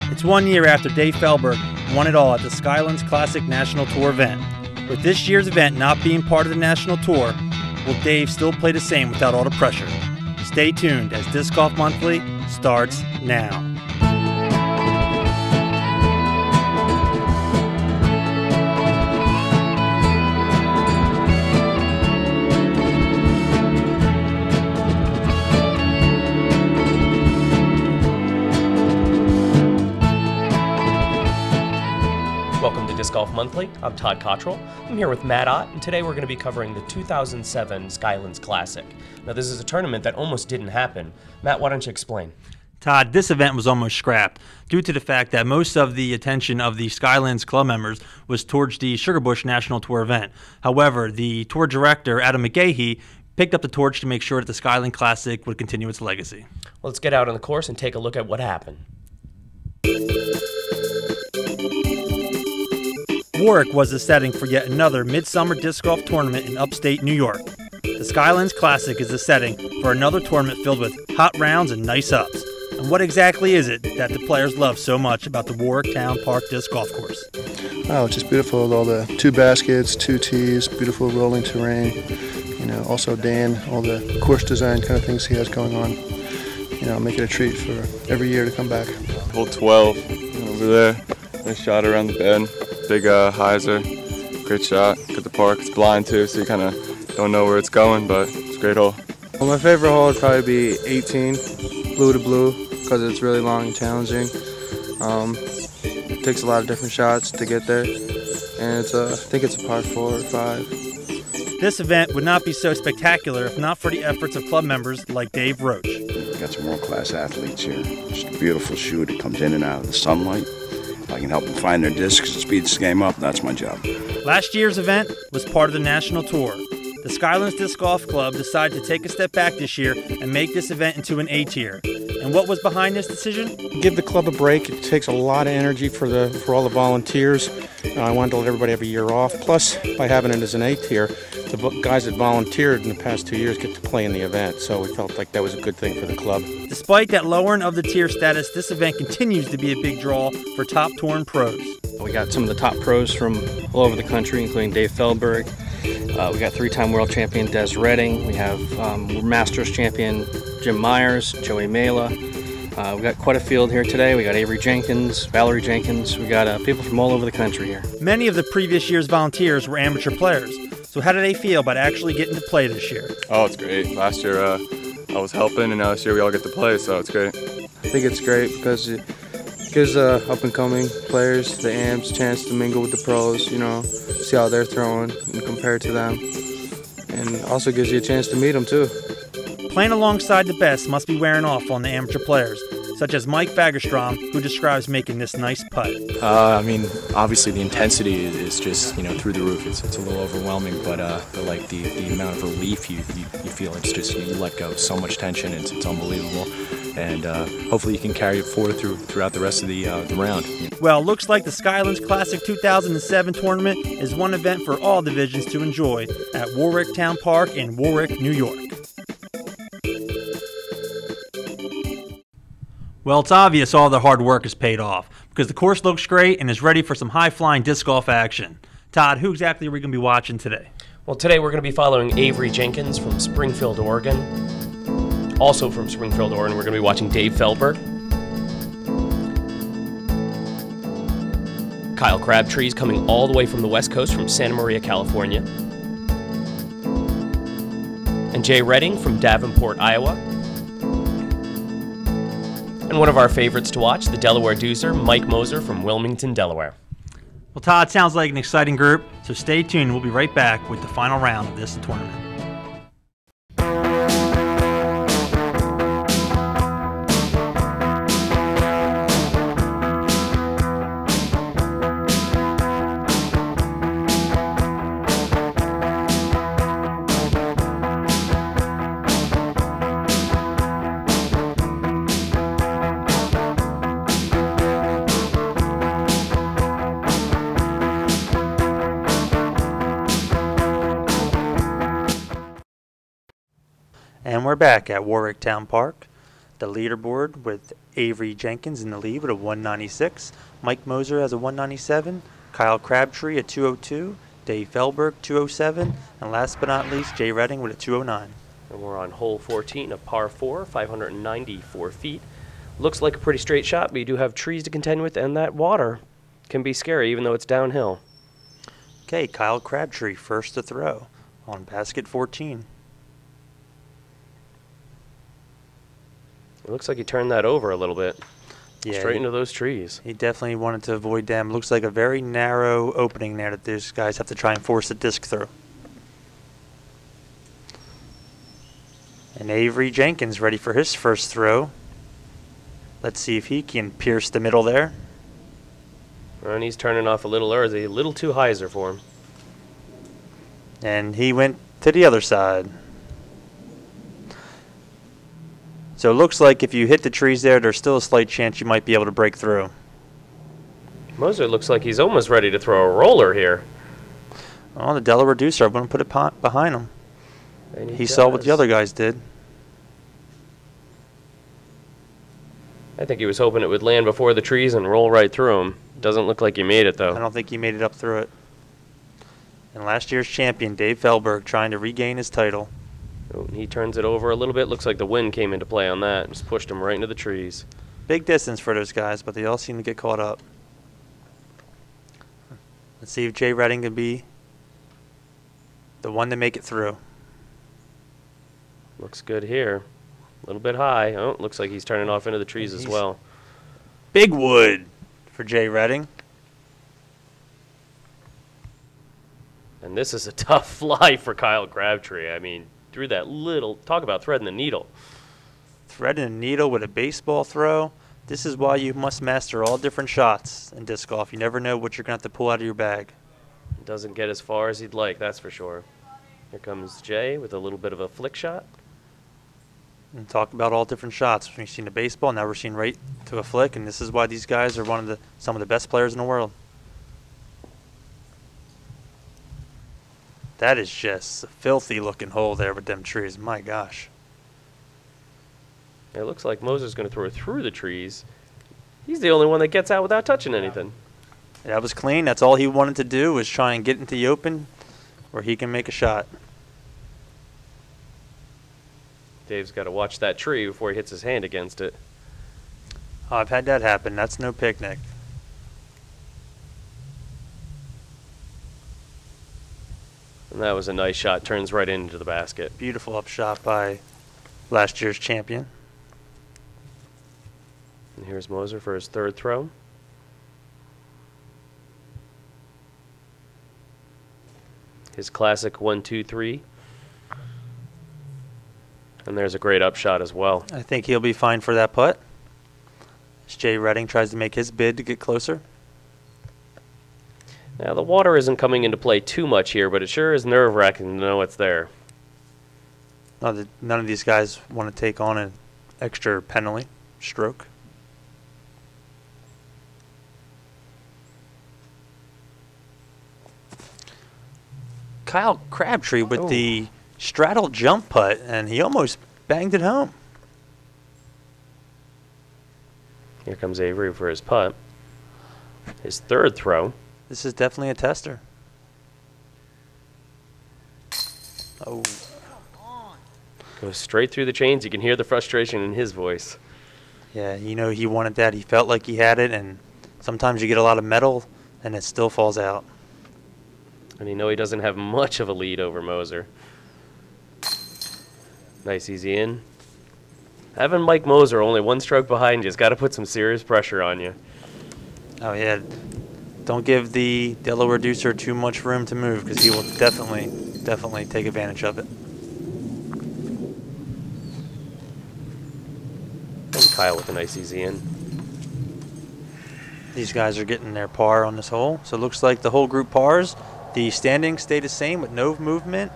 It's 1 year after Dave Feldberg won it all at the Skylands Classic National Tour event. With this year's event not being part of the National Tour, will Dave still play the same without all the pressure? Stay tuned as Disc Golf Monthly starts now. Welcome to Disc Golf Monthly. I'm Todd Cottrell. I'm here with Matt Ott, and today we're going to be covering the 2007 Skylands Classic. Now, this is a tournament that almost didn't happen. Matt, why don't you explain? Todd, this event was almost scrapped due to the fact that most of the attention of the Skylands club members was towards the Sugarbush National Tour event. However, the tour director, Adam McGahee, picked up the torch to make sure that the Skyland Classic would continue its legacy. Well, let's get out on the course and take a look at what happened. Warwick was the setting for yet another midsummer disc golf tournament in upstate New York. The Skylands Classic is the setting for another tournament filled with hot rounds and nice ups. And what exactly is it that the players love so much about the Warwick Town Park Disc Golf Course? Oh, it's just beautiful with all the 2 baskets, 2 tees, beautiful rolling terrain. You know, also Dan, all the course design kind of things he has going on. You know, make it a treat for every year to come back. Hole 12 over there. Nice shot around the bend. Big hyzer, great shot. Got the park, it's blind too, so you kind of don't know where it's going, but it's a great hole. Well, my favorite hole would probably be 18, blue to blue, because it's really long and challenging. It takes a lot of different shots to get there, and I think it's a par 4 or 5. This event would not be so spectacular if not for the efforts of club members like Dave Roach. We've got some world-class athletes here. Just a beautiful shoot. It comes in and out of the sunlight. If I can help them find their discs and speed this game up, that's my job. Last year's event was part of the National Tour. The Skylands Disc Golf Club decided to take a step back this year and make this event into an A-tier. And what was behind this decision? Give the club a break. It takes a lot of energy for all the volunteers. I wanted to let everybody have a year off. Plus, by having it as an A-tier, the guys that volunteered in the past 2 years get to play in the event, so we felt like that was a good thing for the club. Despite that lowering of the tier status, this event continues to be a big draw for top tour and pros. We got some of the top pros from all over the country, including Dave Feldberg. We got 3-time world champion Des Redding. We have Masters champion Jim Myers, Joey Mela. We got quite a field here today. We got Avery Jenkins, Valerie Jenkins. We got people from all over the country here. Many of the previous year's volunteers were amateur players. So how do they feel about actually getting to play this year? Oh, it's great. Last year I was helping, and now this year we all get to play, so it's great. I think it's great because it gives up-and-coming players, the AMs, a chance to mingle with the pros, you know, see how they're throwing and compare to them. And also gives you a chance to meet them, too. Playing alongside the best must be wearing off on the amateur players, such as Mike Fagerstrom, who describes making this nice putt. I mean, obviously the intensity is just, you know, through the roof. It's a little overwhelming, but like the amount of relief you feel, it's just, you let go of so much tension. It's unbelievable, and hopefully you can carry it forward throughout the rest of the round. Well, looks like the Skylands Classic 2007 tournament is one event for all divisions to enjoy at Warwick Town Park in Warwick, New York. Well, it's obvious all the hard work has paid off because the course looks great and is ready for some high-flying disc golf action. Todd, who exactly are we going to be watching today? Well, today we're going to be following Avery Jenkins from Springfield, Oregon. Also from Springfield, Oregon, we're going to be watching Dave Feldberg. Kyle Crabtree's coming all the way from the West Coast from Santa Maria, California. And Jay Redding from Davenport, Iowa. And one of our favorites to watch, the Delaware Doozer, Mike Moser from Wilmington, Delaware. Well, Todd, sounds like an exciting group, so stay tuned. We'll be right back with the final round of this tournament. And we're back at Warwick Town Park. The leaderboard with Avery Jenkins in the lead with a 196. Mike Moser has a 197. Kyle Crabtree at 202. Dave Felberg 207. And last but not least, Jay Redding with a 209. And we're on hole 14 of par 4, 594 feet. Looks like a pretty straight shot, but you do have trees to contend with, and that water can be scary even though it's downhill. Okay, Kyle Crabtree first to throw on basket 14. It looks like he turned that over a little bit. Yeah, Straight into those trees. He definitely wanted to avoid them. Looks like a very narrow opening there that these guys have to try and force the disc through. And Avery Jenkins ready for his first throw. Let's see if he can pierce the middle there. And he's turning off a little early, a little too hyzer for him. And he went to the other side. So it looks like if you hit the trees there, there's still a slight chance you might be able to break through. Moser looks like he's almost ready to throw a roller here. Oh, the Delaware Reducer, I'm going to put it behind him. And He saw what the other guys did. I think he was hoping it would land before the trees and roll right through him. Doesn't look like he made it, though. I don't think he made it up through it. And last year's champion, Dave Felberg, trying to regain his title. Oh, and he turns it over a little bit. Looks like the wind came into play on that. Just pushed him right into the trees. Big distance for those guys, but they all seem to get caught up. Let's see if Jay Redding can be the one to make it through. Looks good here. A little bit high. Oh, looks like he's turning off into the trees as well. Big wood for Jay Redding. And this is a tough fly for Kyle Crabtree. I mean, threw that little, talk about threading the needle. Threading a needle with a baseball throw. This is why you must master all different shots in disc golf. You never know what you're going to have to pull out of your bag. Doesn't get as far as he'd like, that's for sure. Here comes Jay with a little bit of a flick shot. And talk about all different shots. We've seen the baseball, now we're seeing right to a flick, and this is why these guys are some of the best players in the world. That is just a filthy looking hole there with them trees. My gosh. It looks like Moser's going to throw it through the trees. He's the only one that gets out without touching anything. That was clean. That's all he wanted to do was try and get into the open where he can make a shot. Dave's got to watch that tree before he hits his hand against it. Oh, I've had that happen. That's no picnic. And that was a nice shot. Turns right into the basket. Beautiful upshot by last year's champion. And here's Moser for his third throw. His classic 1-2-3. And there's a great upshot as well. I think he'll be fine for that putt. As Jay Redding tries to make his bid to get closer. Now, the water isn't coming into play too much here, but it sure is nerve-wracking to know it's there. None of these guys want to take on an extra penalty stroke. Kyle Crabtree with the straddle jump putt, and he almost banged it home. Here comes Avery for his putt. His third throw. This is definitely a tester. Oh. Goes straight through the chains. You can hear the frustration in his voice. Yeah, you know he wanted that. He felt like he had it, and sometimes you get a lot of metal, and it still falls out. And you know he doesn't have much of a lead over Moser. Nice easy in. Having Mike Moser only one stroke behind you has got to put some serious pressure on you. Oh, yeah. Don't give the Delaware Reducer too much room to move because he will definitely take advantage of it. And Kyle with a nice easy in. These guys are getting their par on this hole. So it looks like the whole group pars. The standings stay the same with no movement.